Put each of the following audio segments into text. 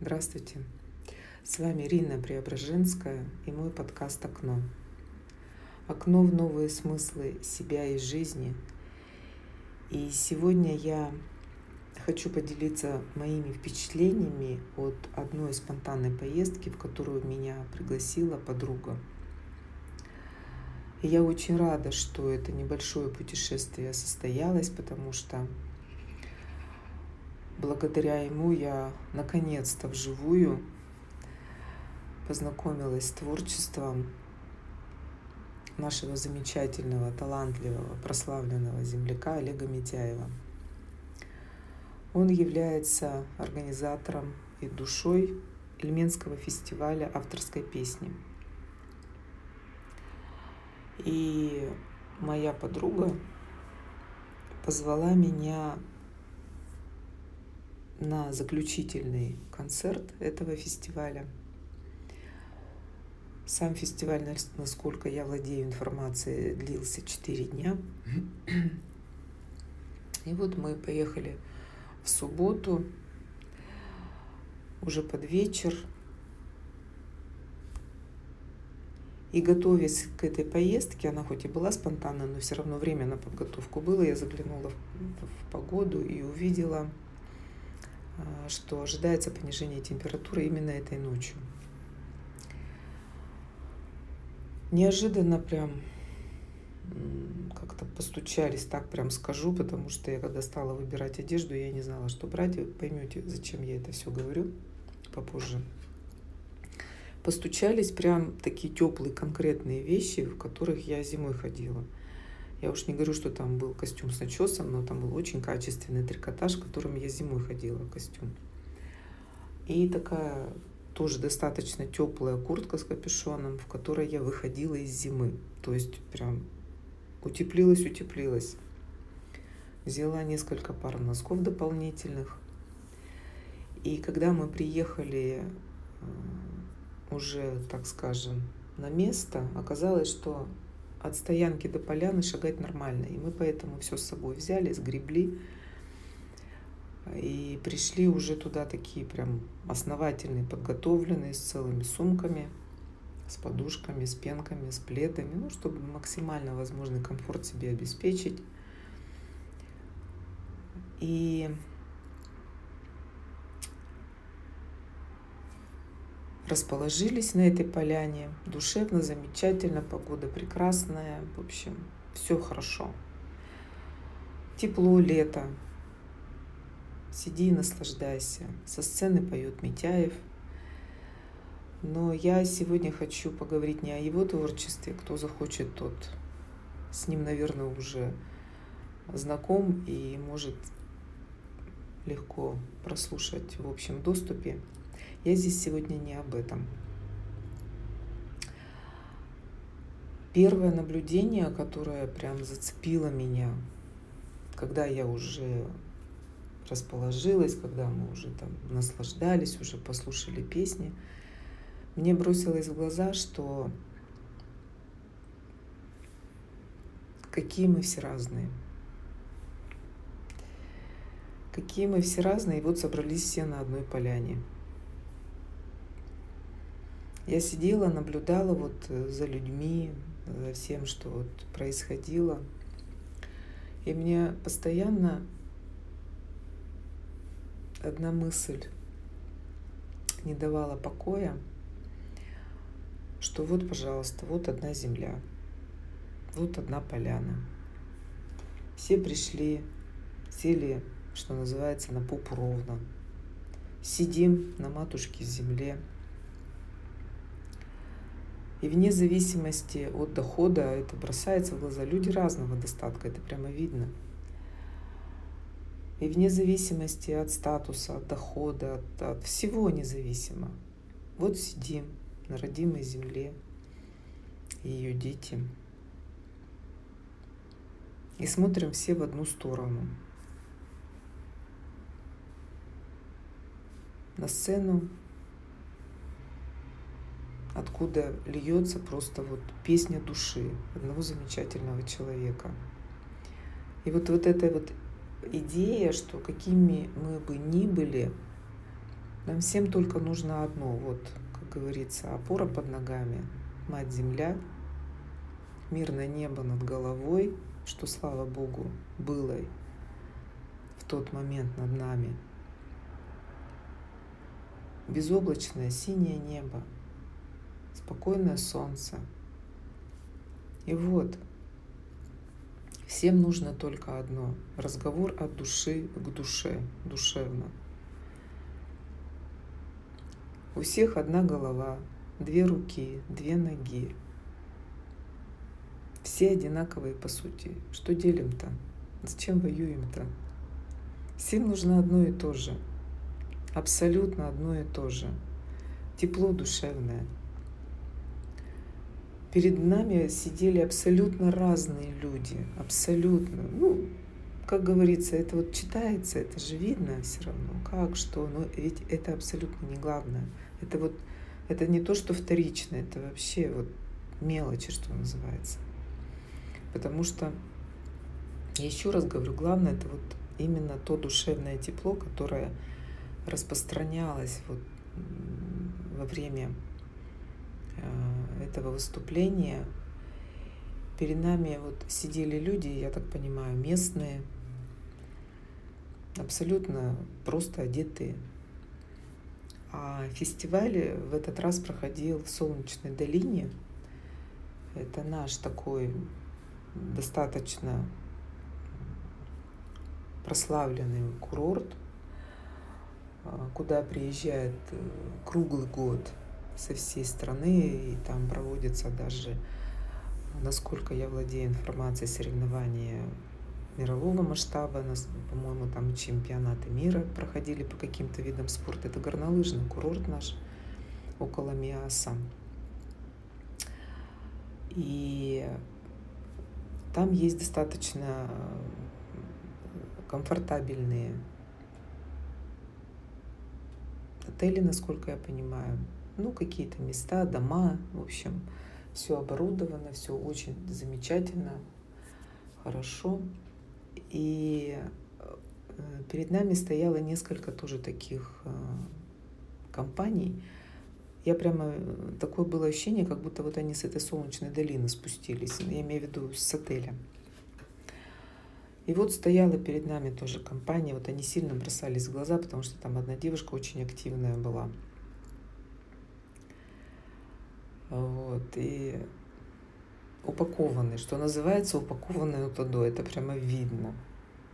Здравствуйте, с вами Ирина Преображенская и мой подкаст «Окно». Окно в новые смыслы себя и жизни. И сегодня я хочу поделиться моими впечатлениями от одной спонтанной поездки, в которую меня пригласила подруга. И я очень рада, что это небольшое путешествие состоялось, потому что благодаря ему я наконец-то вживую познакомилась с творчеством нашего замечательного, талантливого, прославленного земляка Олега Митяева. Он является организатором и душой Ильменского фестиваля авторской песни. И моя подруга позвала меня на заключительный концерт этого фестиваля. Сам фестиваль, насколько я владею информацией, длился 4 дня. И вот мы поехали в субботу, уже под вечер. И готовясь к этой поездке, она хоть и была спонтанна, но все равно время на подготовку было. Я заглянула в погоду и увидела, что ожидается понижение температуры именно этой ночью. Неожиданно прям как-то постучались, так прям скажу, потому что я когда стала выбирать одежду, я не знала, что брать. Вы поймете, зачем я это все говорю попозже. Постучались прям такие теплые конкретные вещи, в которых я зимой ходила. Я уж не говорю, что там был костюм с начесом, но там был очень качественный трикотаж, в котором я зимой ходила, костюм. И такая тоже достаточно теплая куртка с капюшоном, в которой я выходила из зимы. То есть прям утеплилась. Взяла несколько пар носков дополнительных. И когда мы приехали уже, так скажем, на место, оказалось, что от стоянки до поляны шагать нормально. И мы поэтому все с собой взяли, сгребли. И пришли уже туда такие прям основательные, подготовленные, с целыми сумками, с подушками, с пенками, с пледами, чтобы максимально возможный комфорт себе обеспечить. И расположились на этой поляне. Душевно, замечательно, погода прекрасная. В общем, все хорошо. Тепло, лето. Сиди и наслаждайся. Со сцены поет Митяев. Но я сегодня хочу поговорить не о его творчестве. Кто захочет, тот с ним, наверное, уже знаком и может легко прослушать в общем доступе. Я здесь сегодня не об этом. Первое наблюдение, которое прям зацепило меня, когда я уже расположилась, когда мы уже там наслаждались, уже послушали песни, мне бросилось в глаза, что какие мы все разные. Какие мы все разные, и вот собрались все на одной поляне. Я сидела, наблюдала вот за людьми, за всем, что вот происходило. И мне постоянно одна мысль не давала покоя, что вот, пожалуйста, вот одна земля, вот одна поляна. Все пришли, сели, что называется, на попу ровно. Сидим на матушке земле. И вне зависимости от дохода, это бросается в глаза, люди разного достатка, это прямо видно. И вне зависимости от статуса, от дохода, от всего независимо. Вот сидим на родимой земле, и ее дети, и смотрим все в одну сторону. На сцену, откуда льется просто вот песня души одного замечательного человека. И вот эта вот идея, что какими мы бы ни были, Нам всем только нужно одно, вот, как говорится, опора под ногами, мать-земля, мирное небо над головой, что, слава Богу, было в тот момент над нами. Безоблачное синее небо, спокойное солнце. И вот, всем нужно только одно – разговор от души к душе, душевно. У всех одна голова, две руки, две ноги. Все одинаковые по сути. Что делим-то? Зачем воюем-то? Всем нужно одно и то же. Абсолютно одно и то же. Тепло душевное. Перед нами сидели абсолютно разные люди. Абсолютно. Ну, как говорится, это вот читается, это же видно все равно. Как, что. Но ведь это абсолютно не главное. Это вот, это не то, что вторично. Это вообще вот мелочи, что называется. Потому что, я еще раз говорю, главное это вот именно то душевное тепло, которое распространялось вот во время этого выступления. Перед нами вот сидели люди, я так понимаю, местные, абсолютно просто одетые. А фестиваль в этот раз проходил в Солнечной долине. Это наш такой достаточно прославленный курорт, куда приезжают круглый год со всей страны, и там проводятся даже, насколько я владею информацией, соревнования мирового масштаба. По-моему, там чемпионаты мира проходили по каким-то видам спорта. Это горнолыжный курорт наш около Миаса. И там есть достаточно комфортабельные отели, насколько я понимаю. Ну, какие-то места, дома, в общем, все оборудовано, все очень замечательно, хорошо. И перед нами стояло несколько тоже таких компаний. Я прямо, такое было ощущение, как будто вот они с этой Солнечной долины спустились. Я имею в виду с отеля. И вот стояла перед нами тоже компания. Вот они сильно бросались в глаза, потому что там одна девушка очень активная была. Вот. И упакованные, что называется, упакованные от и до. Это прямо видно.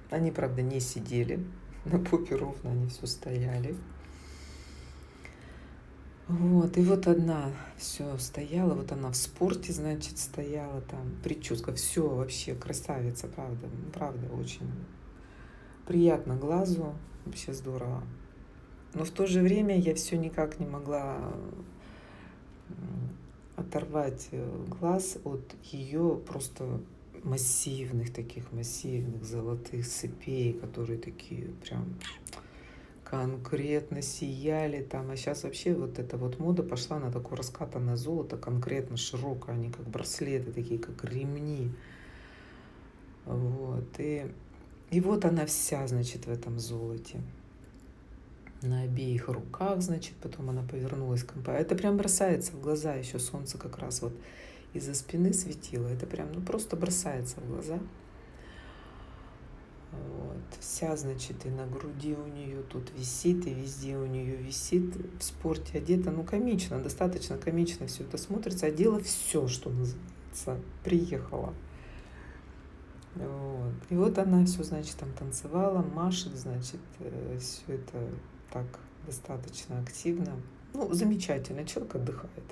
Они, правда, не сидели. На попе ровно они все стояли. Вот, и вот одна все стояла, вот она в спорте, значит, стояла там, прическа, все вообще красавица, правда, правда, очень приятно глазу, вообще здорово. Но в то же время я все никак не могла оторвать глаз от ее просто массивных золотых цепей, которые такие прям конкретно сияли там. А сейчас вообще вот эта вот мода пошла на такое раскатанное золото, конкретно широкое, они как браслеты, такие как ремни. Вот. И вот она вся, значит, в этом золоте. На обеих руках, значит, потом она повернулась к компании. Это прям бросается в глаза, еще солнце как раз вот из-за спины светило. Это прям, ну, просто бросается в глаза. Вот. Вся, значит, и на груди у нее тут висит, и везде у нее висит, в спорте одета, ну, комично, достаточно комично все это смотрится, одела все, что называется, приехала. Вот. И вот она все, значит, там танцевала, машет, значит, все это так достаточно активно. Ну, замечательно, человек отдыхает.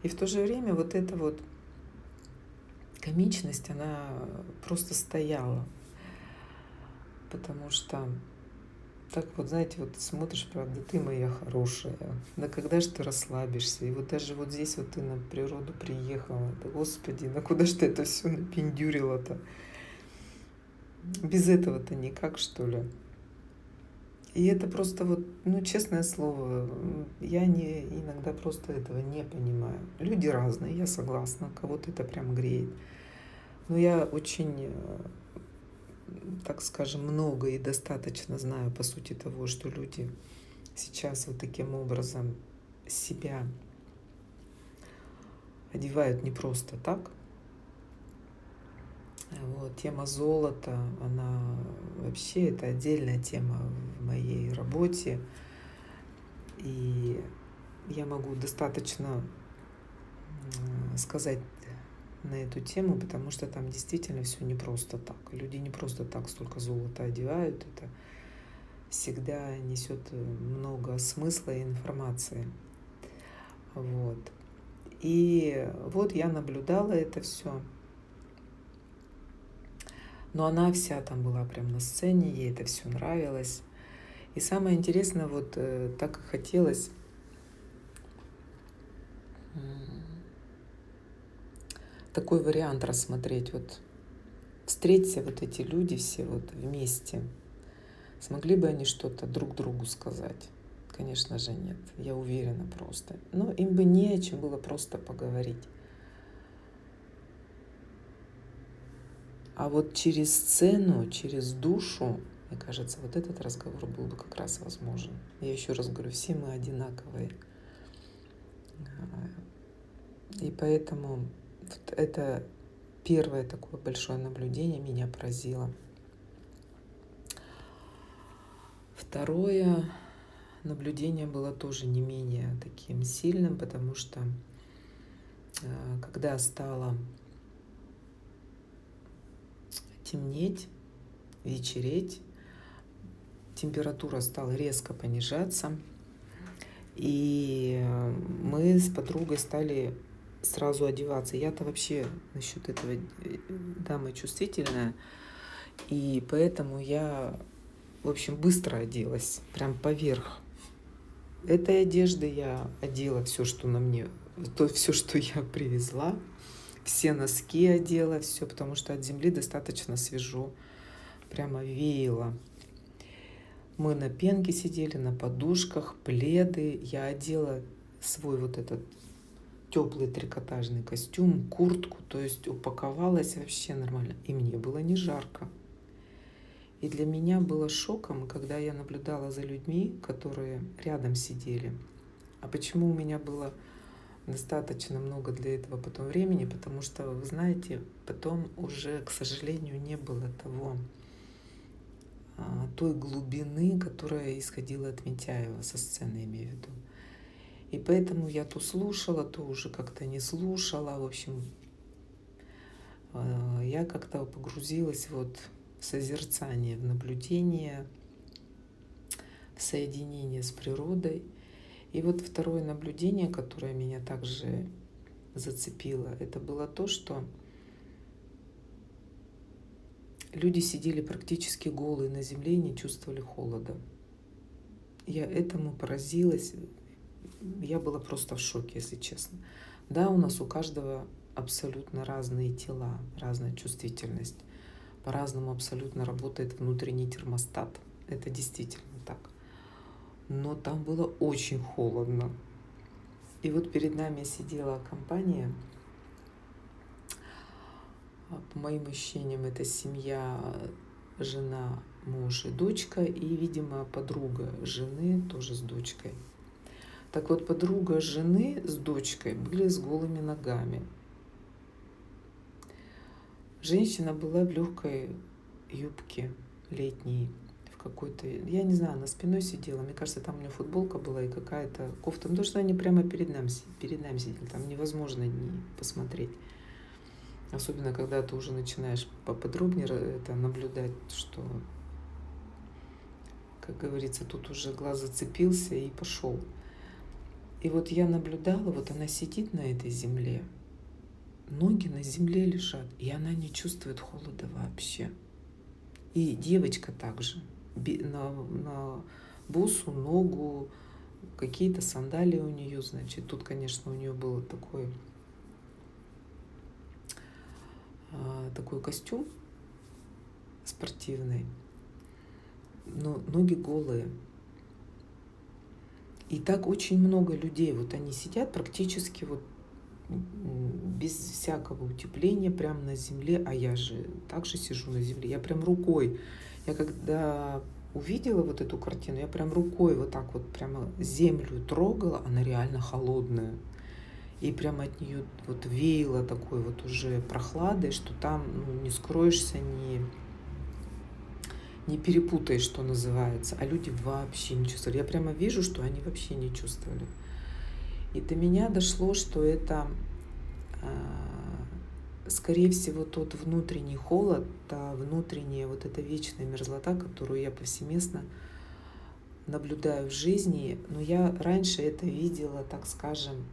И в то же время вот эта вот комичность, она просто стояла. Потому что так вот, знаете, вот ты смотришь, правда, ты моя хорошая, да когда же ты расслабишься? И вот даже вот здесь вот ты на природу приехала, да господи, да куда же ты это все напендюрила-то? Без этого-то никак, что ли? И это просто вот, ну, честное слово, я иногда просто этого не понимаю. Люди разные, я согласна, кого-то это прям греет. Но я очень, так скажем, много и достаточно знаю по сути того, что люди сейчас вот таким образом себя одевают не просто так. Вот. Тема золота, она вообще это отдельная тема в моей работе. И я могу достаточно сказать на эту тему, потому что там действительно все не просто так. Люди не просто так столько золота одевают. Это всегда несет много смысла и информации. Вот. И вот я наблюдала это все. Но она вся там была прям на сцене, ей это все нравилось. И самое интересное, вот так и хотелось такой вариант рассмотреть. Вот встреться вот эти люди все вот вместе. Смогли бы они что-то друг другу сказать? Конечно же нет, я уверена просто. Но им бы не о чем было просто поговорить. А вот через сцену, через душу, мне кажется, вот этот разговор был бы как раз возможен. Я еще раз говорю, все мы одинаковые. И поэтому вот это первое такое большое наблюдение меня поразило. Второе наблюдение было тоже не менее таким сильным, потому что когда стало темнеть, вечереть, температура стала резко понижаться, и мы с подругой стали сразу одеваться. Я-то вообще насчет этого дама чувствительная, и поэтому я, в общем, быстро оделась, прям поверх этой одежды я одела все, что на мне, то все, что я привезла, все носки одела, все, потому что от земли достаточно свежо, прямо веяло. Мы на пенке сидели, на подушках, пледы. Я одела свой вот этот теплый трикотажный костюм, куртку, то есть упаковалась вообще нормально. И мне было не жарко. И для меня было шоком, когда я наблюдала за людьми, которые рядом сидели. А почему у меня было достаточно много для этого потом времени? Потому что, вы знаете, потом уже, к сожалению, не было той глубины, которая исходила от Митяева со сцены, имею в виду. И поэтому я то слушала, то уже как-то не слушала. В общем, я как-то погрузилась вот в созерцание, в наблюдение, в соединение с природой. И вот второе наблюдение, которое меня также зацепило, это было то, что люди сидели практически голые на земле и не чувствовали холода. Я этому поразилась. Я была просто в шоке, если честно. Да, у нас у каждого абсолютно разные тела, разная чувствительность. По-разному абсолютно работает внутренний термостат. Это действительно так. Но там было очень холодно. И вот перед нами сидела компания. По моим ощущениям, это семья, жена, муж и дочка. И, видимо, подруга жены тоже с дочкой. Так вот, подруга жены с дочкой были с голыми ногами. Женщина была в легкой юбке летней, в какой-то, я не знаю, она спиной сидела. Мне кажется, там у нее футболка была и какая-то кофта. Ну, потому что они прямо перед нами сидели. Там невозможно не посмотреть. Особенно, когда ты уже начинаешь поподробнее это наблюдать, что, как говорится, тут уже глаз зацепился и пошел. И вот я наблюдала, вот она сидит на этой земле, ноги на земле лежат, и она не чувствует холода вообще. И девочка также на босу ногу, какие-то сандалии у нее, значит, тут, конечно, у нее был такой костюм спортивный, но ноги голые. И так очень много людей, вот они сидят практически вот без всякого утепления, прямо на земле, а я же также сижу на земле, я прям рукой, я когда увидела вот эту картину, я прям рукой вот так вот прямо землю трогала, она реально холодная. И прямо от нее вот веяло такой вот уже прохладой, что там ну, не скроешься, не перепутаешь, что называется. А люди вообще не чувствовали. Я прямо вижу, что они вообще не чувствовали. И до меня дошло, что это, скорее всего, тот внутренний холод, та внутренняя вот эта вечная мерзлота, которую я повсеместно наблюдаю в жизни. Но я раньше это видела, так скажем,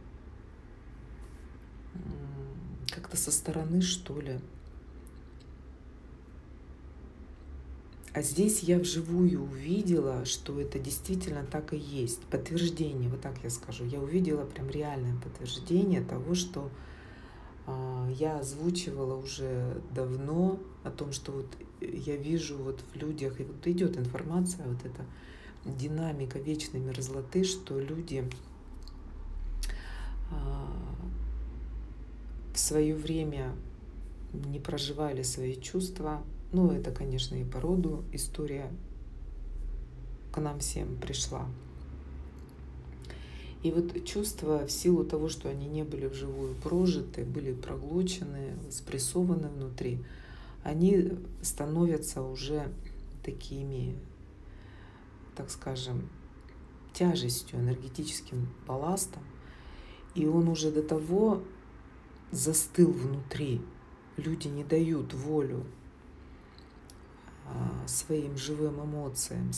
как-то со стороны, что ли. А здесь я вживую увидела, что это действительно так и есть. Подтверждение, вот так я скажу. Я увидела прям реальное подтверждение того, что я озвучивала уже давно, о том, что вот я вижу вот в людях, и вот идет информация, вот эта динамика вечной мерзлоты, что люди в свое время не проживали свои чувства. Ну, это, конечно, и по роду история к нам всем пришла. И вот чувства в силу того, что они не были вживую прожиты, были проглочены, спрессованы внутри, они становятся уже такими, так скажем, тяжестью, энергетическим балластом. И он уже до того застыл внутри. Люди не дают волю своим живым эмоциям,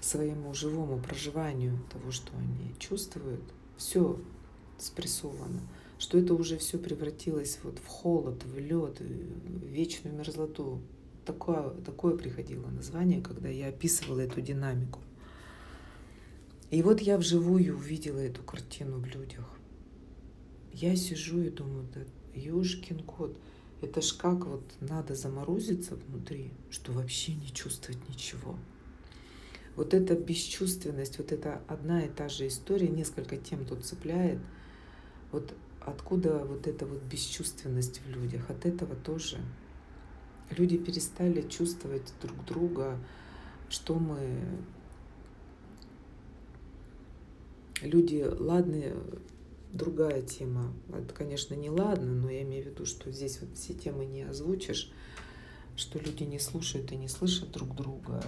своему живому проживанию того, что они чувствуют, все спрессовано, что это уже все превратилось вот в холод, в лед, в вечную мерзлоту. Такое приходило название, когда я описывала эту динамику. И вот я вживую увидела эту картину в людях. Я сижу и думаю, да ёшкин кот, это ж как вот надо заморозиться внутри, что вообще не чувствовать ничего. Вот эта бесчувственность, вот это одна и та же история, несколько тем тут цепляет. Вот откуда вот эта вот бесчувственность в людях? От этого тоже. Люди перестали чувствовать друг друга, что мы... Люди, ладно, другая тема. Это, конечно, не ладно, но я имею в виду, что здесь вот все темы не озвучишь, что люди не слушают и не слышат друг друга,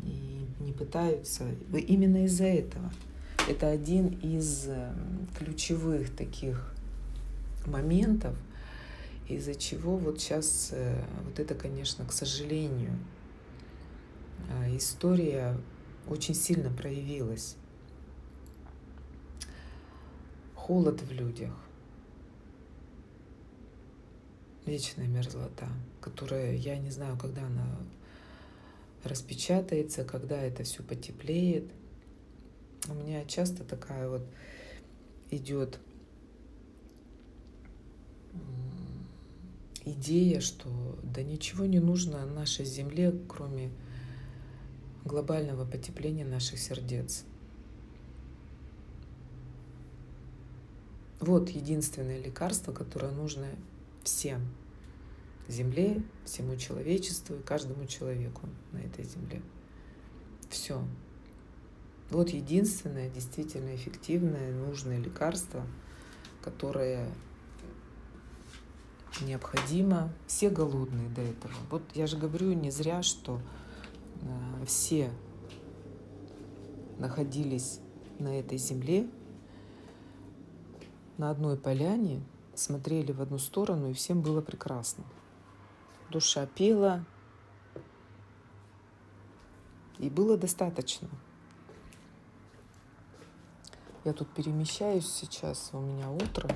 и не пытаются. Именно из-за этого. Это один из ключевых таких моментов, из-за чего вот сейчас вот это, конечно, к сожалению, история очень сильно проявилась. Холод в людях, вечная мерзлота, которая, я не знаю, когда она распечатается, когда это все потеплеет. У меня часто такая вот идет идея, что да ничего не нужно нашей Земле, кроме глобального потепления наших сердец. Вот единственное лекарство, которое нужно всем. Земле, всему человечеству и каждому человеку на этой земле. Все. Вот единственное действительно эффективное, нужное лекарство, которое необходимо. Все голодные до этого. Вот я же говорю не зря, что все находились на этой земле, на одной поляне, смотрели в одну сторону, и всем было прекрасно. Душа пела, и было достаточно. Я тут перемещаюсь сейчас, у меня утро.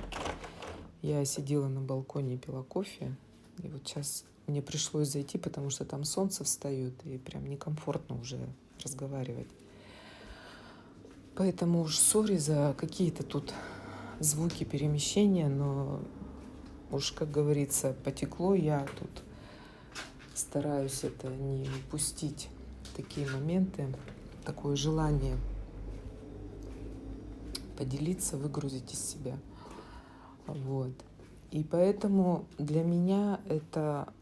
Я сидела на балконе, пила кофе, и вот сейчас мне пришлось зайти, потому что там солнце встает, и прям некомфортно уже разговаривать. Поэтому уж сори за какие-то тут звуки перемещения, но уж, как говорится, потекло, я тут стараюсь это не упустить, такие моменты, такое желание поделиться, выгрузить из себя. Вот. И поэтому для меня это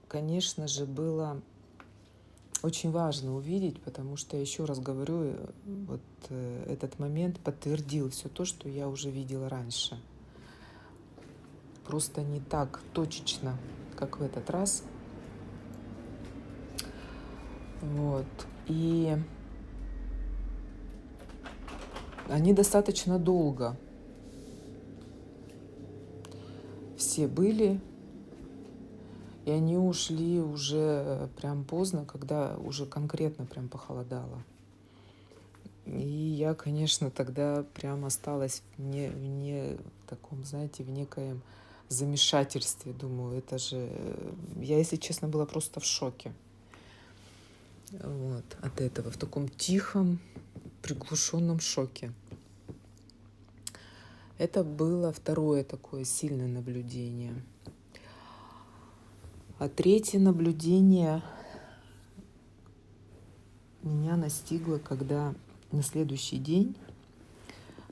конечно же, было очень важно увидеть, потому что, еще раз говорю, вот этот момент подтвердил все то, что я уже видела раньше. Просто не так точечно, как в этот раз. Вот. И они достаточно долго все были, и они ушли уже прям поздно, когда уже конкретно прям похолодало. И я, конечно, тогда прям осталась в таком, знаете, в некоем замешательстве. Думаю, это же... Я, если честно, была просто в шоке. Вот, от этого, в таком тихом, приглушенном шоке. Это было второе такое сильное наблюдение. А третье наблюдение меня настигло, когда на следующий день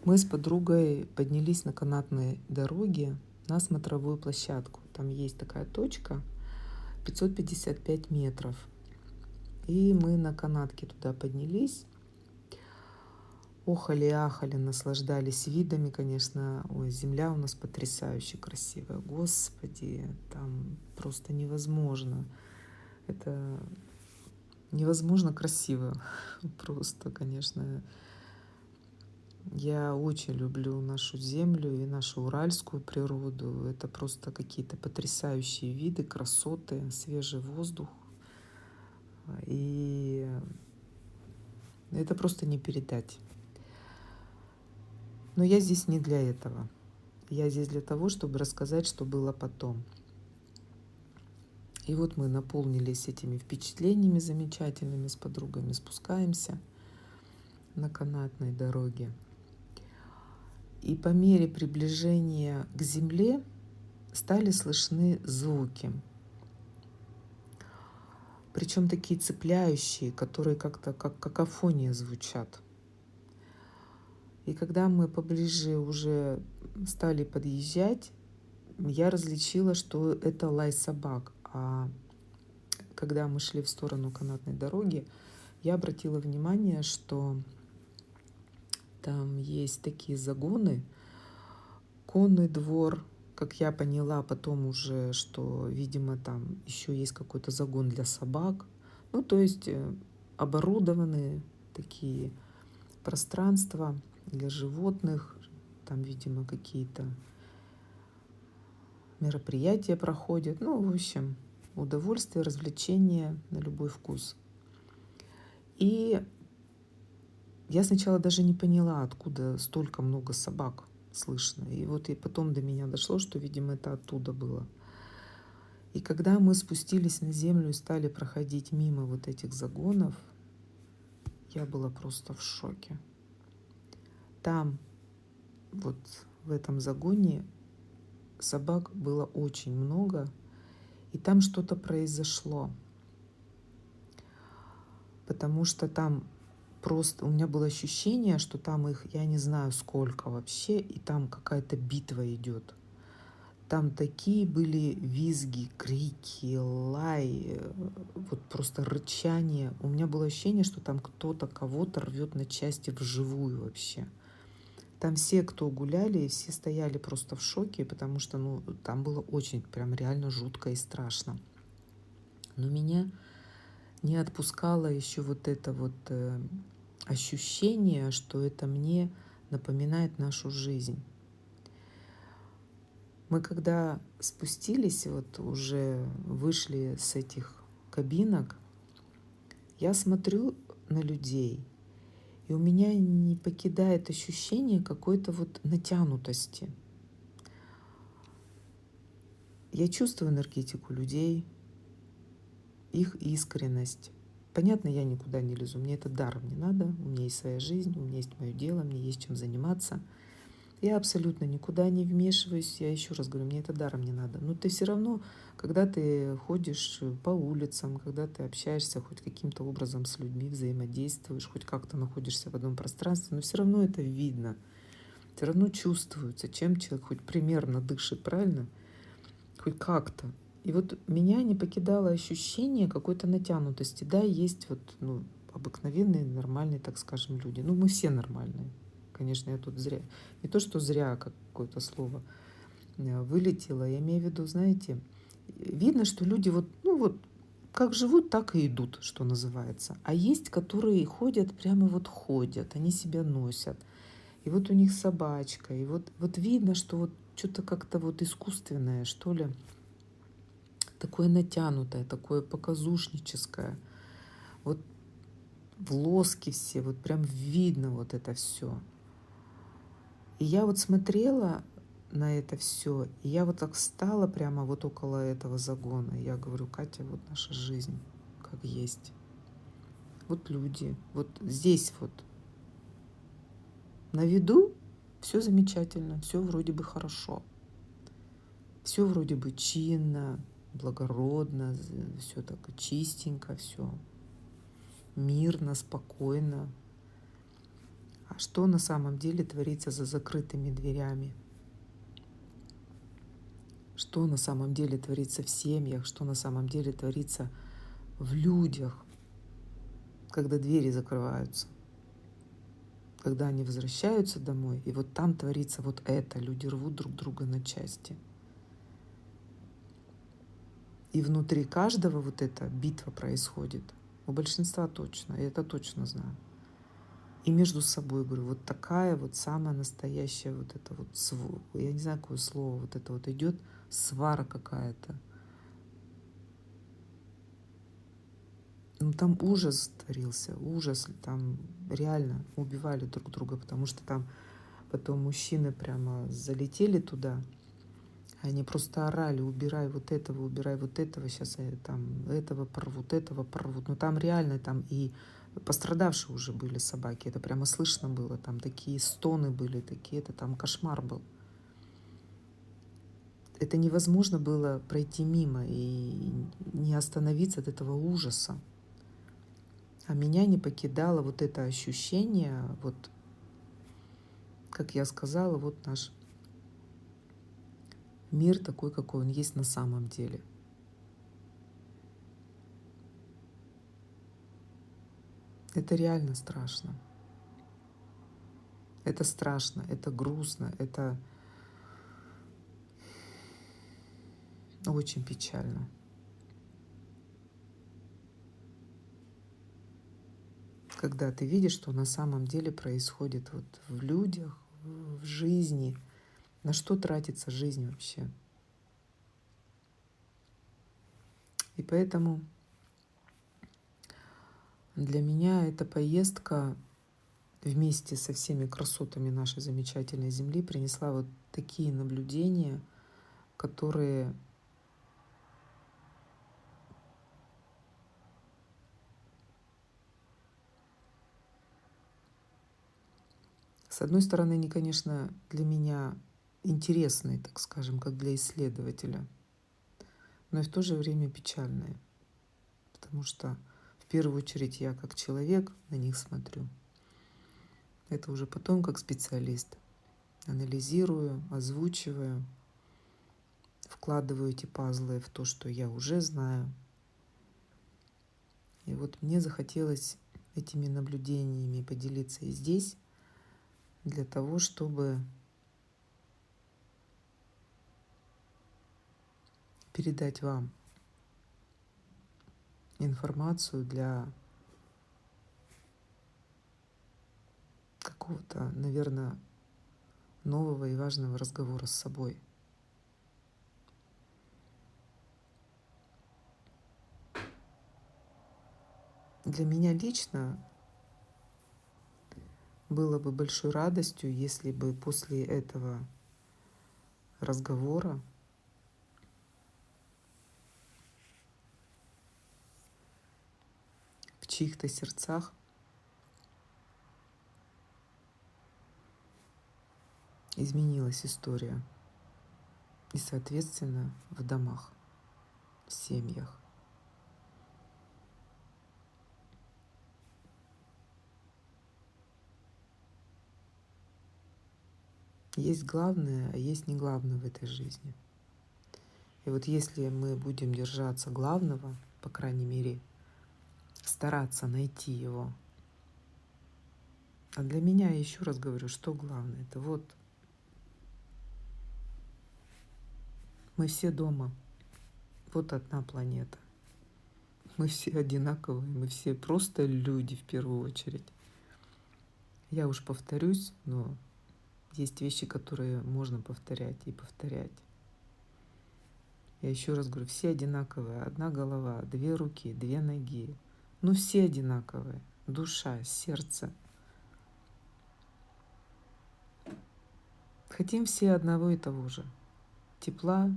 мы с подругой поднялись на канатной дороге на смотровую площадку. Там есть такая точка, 555 метров. И мы на канатке туда поднялись. Охали, ахали, наслаждались видами, конечно. Ой, земля у нас потрясающе красивая. Господи, там просто невозможно. Это невозможно красиво. Просто, конечно. Я очень люблю нашу землю и нашу уральскую природу. Это просто какие-то потрясающие виды, красоты, свежий воздух. И это просто не передать. Но я здесь не для этого. Я здесь для того, чтобы рассказать, что было потом. И вот мы наполнились этими впечатлениями замечательными с подругами, спускаемся на канатной дороге. И по мере приближения к земле стали слышны звуки. Причем такие цепляющие, которые как-то как какофония звучат. И когда мы поближе уже стали подъезжать, я различила, что это лай собак. А когда мы шли в сторону канатной дороги, я обратила внимание, что там есть такие загоны, конный двор, как я поняла потом уже, что, видимо, там еще есть какой-то загон для собак. Ну, то есть оборудованные такие пространства для животных. Там, видимо, какие-то мероприятия проходят. Ну, в общем, удовольствие, развлечения на любой вкус. И я сначала даже не поняла, откуда столько много собак слышно. И вот и потом до меня дошло, что, видимо, это оттуда было. И когда мы спустились на землю и стали проходить мимо вот этих загонов, я была просто в шоке. Там, вот в этом загоне, собак было очень много, и там что-то произошло. Потому что там просто у меня было ощущение, что там их, я не знаю сколько вообще, и там какая-то битва идет. Там такие были визги, крики, лай, вот просто рычание. У меня было ощущение, что там кто-то кого-то рвет на части вживую вообще. Там все, кто гуляли, все стояли просто в шоке, потому что, там было очень прям реально жутко и страшно. Но меня не отпускало еще вот это вот ощущение, что это мне напоминает нашу жизнь. Мы когда спустились, вот уже вышли с этих кабинок, я смотрю на людей, и у меня не покидает ощущение какой-то вот натянутости. Я чувствую энергетику людей, их искренность. Понятно, я никуда не лезу, мне это даром не надо, у меня есть своя жизнь, у меня есть мое дело, мне есть чем заниматься. Я абсолютно никуда не вмешиваюсь, я еще раз говорю, мне это даром не надо. Но ты все равно, когда ты ходишь по улицам, когда ты общаешься хоть каким-то образом с людьми, взаимодействуешь, хоть как-то находишься в одном пространстве, но все равно это видно, все равно чувствуется, чем человек хоть примерно дышит, правильно? Хоть как-то. И вот меня не покидало ощущение какой-то натянутости. Да, есть вот, ну, обыкновенные, нормальные, так скажем, люди. Ну, мы все нормальные. Конечно, я тут зря. Не то, что зря какое-то слово вылетело. Я имею в виду, знаете, видно, что люди вот, ну вот, как живут, так и идут, что называется. А есть, которые ходят, прямо вот ходят, они себя носят. И вот у них собачка. И вот видно, что вот что-то как-то вот искусственное, что ли, такое натянутое, такое показушническое. Вот в лоске все, вот прям видно вот это все. И я вот смотрела на это все, и я вот так встала прямо вот около этого загона. Я говорю: Катя, вот наша жизнь как есть. Вот люди, вот здесь вот на виду все замечательно, все вроде бы хорошо, все вроде бы чинно, благородно, все так чистенько, все мирно, спокойно. А что на самом деле творится за закрытыми дверями? Что на самом деле творится в семьях, что на самом деле творится в людях, когда двери закрываются, когда они возвращаются домой, и вот там творится вот это, люди рвут друг друга на части. И внутри каждого вот эта битва происходит. У большинства точно, я это точно знаю. И между собой, говорю, вот такая вот самая настоящая вот это вот, я не знаю, какое слово, вот это вот идет, свара какая-то. Ну там ужас творился, ужас, там реально убивали друг друга, потому что там потом мужчины прямо залетели туда, они просто орали: убирай вот этого, сейчас там этого порвут. Но там реально там и пострадавшие уже были собаки, это прямо слышно было, там такие стоны были, такие, это там кошмар был. Это невозможно было пройти мимо и не остановиться от этого ужаса. А меня не покидало вот это ощущение, вот, как я сказала, вот наш мир такой, какой он есть на самом деле. Это реально страшно. Это страшно, это грустно, это очень печально. Когда ты видишь, что на самом деле происходит вот в людях, в жизни, на что тратится жизнь вообще. И поэтому для меня эта поездка вместе со всеми красотами нашей замечательной Земли принесла вот такие наблюдения, которые с одной стороны, они, конечно, для меня интересные, так скажем, как для исследователя, но и в то же время печальные, потому что в первую очередь я как человек на них смотрю. Это уже потом как специалист. Анализирую, озвучиваю, вкладываю эти пазлы в то, что я уже знаю. И вот мне захотелось этими наблюдениями поделиться и здесь, для того, чтобы передать вам информацию для какого-то, наверное, нового и важного разговора с собой. Для меня лично было бы большой радостью, если бы после этого разговора в чьих-то сердцах изменилась история. И, соответственно, в домах, в семьях. Есть главное, а есть не главное в этой жизни. И вот если мы будем держаться главного, по крайней мере, стараться найти его. А для меня, я еще раз говорю, что главное? Это вот мы все дома, вот одна планета. Мы все одинаковые, мы все просто люди в первую очередь. Я уж повторюсь, но есть вещи, которые можно повторять и повторять. Я еще раз говорю, все одинаковые. Одна голова, две руки, две ноги. Ну все одинаковые. Душа, сердце. Хотим все одного и того же. Тепла,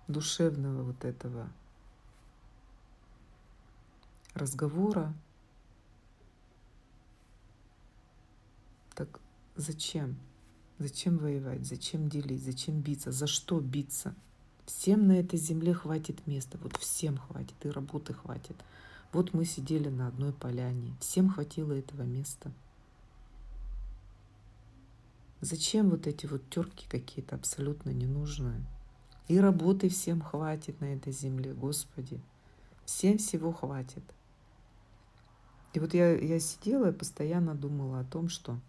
душевного вот этого разговора. Так зачем? Зачем воевать? Зачем делить? Зачем биться? За что биться? Всем на этой земле хватит места. Вот всем хватит. И работы хватит. Вот мы сидели на одной поляне. Всем хватило этого места. Зачем вот эти вот терки какие-то абсолютно ненужные? И работы всем хватит на этой земле, Господи. Всем всего хватит. И вот я сидела и постоянно думала о том, что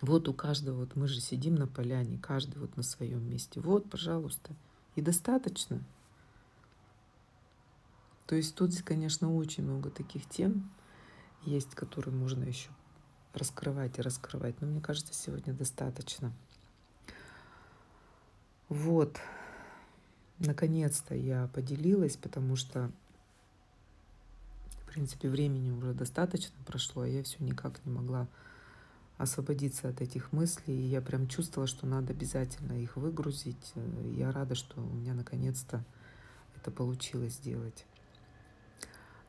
вот у каждого, вот мы же сидим на поляне, каждый вот на своем месте. Вот, пожалуйста. И достаточно. То есть тут, конечно, очень много таких тем есть, которые можно еще раскрывать и раскрывать. Но мне кажется, сегодня достаточно. Вот. Наконец-то я поделилась, потому что, в принципе, времени уже достаточно прошло, а я все никак не могла освободиться от этих мыслей. И я прям чувствовала, что надо обязательно их выгрузить. Я рада, что у меня наконец-то это получилось сделать.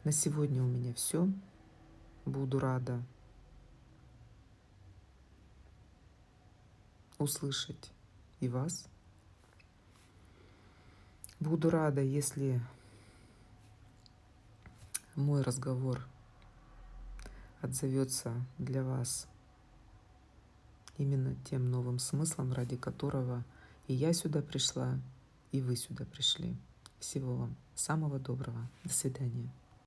На сегодня у меня все. Буду рада услышать и вас. Буду рада, если мой разговор отзовется для вас именно тем новым смыслом, ради которого и я сюда пришла, и вы сюда пришли. Всего вам самого доброго. До свидания.